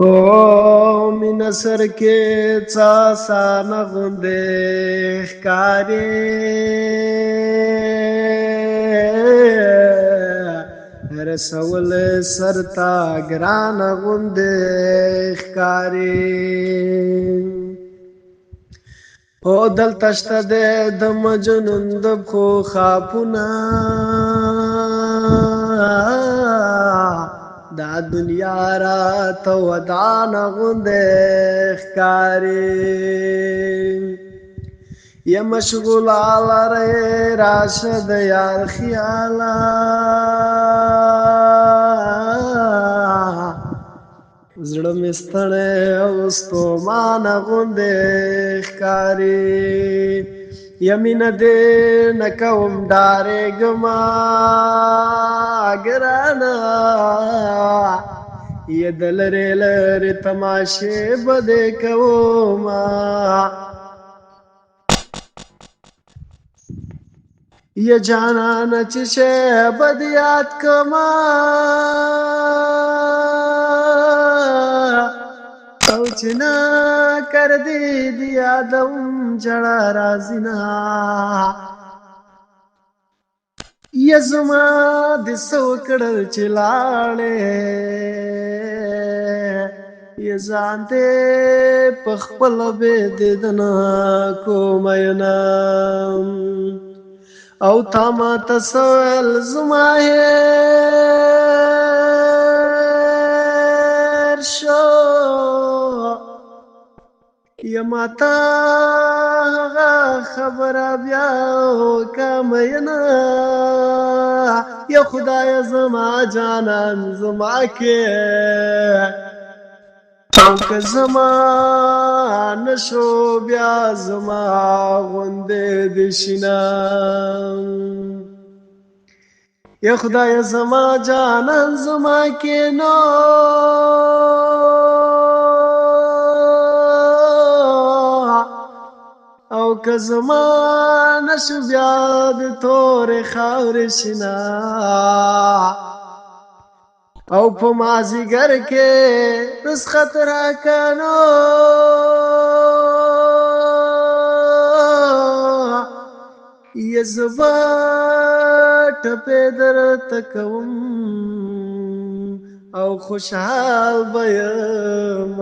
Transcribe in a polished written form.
او مینه سر کې څاسانه غوندې ښکاري رسول سر ته ګرانه غوندې ښکاري او دلته شته دی د مجنون د پښو خاپونه دا دنیا راته ودانه غوندې ښکاري یا مشغوله لرې راشه د یار خیاله زړه مې ستړی او ستومانه غوندې ښکاري یا مینه دې نه کوم ډارېږمه ګرانه یا د لرې لرې تماشې به دې کومه یا جانانه چې شی به دې یاد کړمه او چې نه کردې دې یادوم ژړا راځي نه یا زما دې څه وکړل چې لاړې یا ځان دې په خپله بې دیدنه کومینه او تا ماته څه ویل زما هېر شو یا ماته هغه خبره بیا وکړه مینه یا خدایه زما جانان زما کې او که زما نشو بیا زما غوندې دې شینه یا خدایه زما جانان زما کې نو او که زما نشو بیا د تورې خاورې شینه او په مازیګر کې رسخت راکه نو یا زه به ټپې درته کوم او خوشحال به یم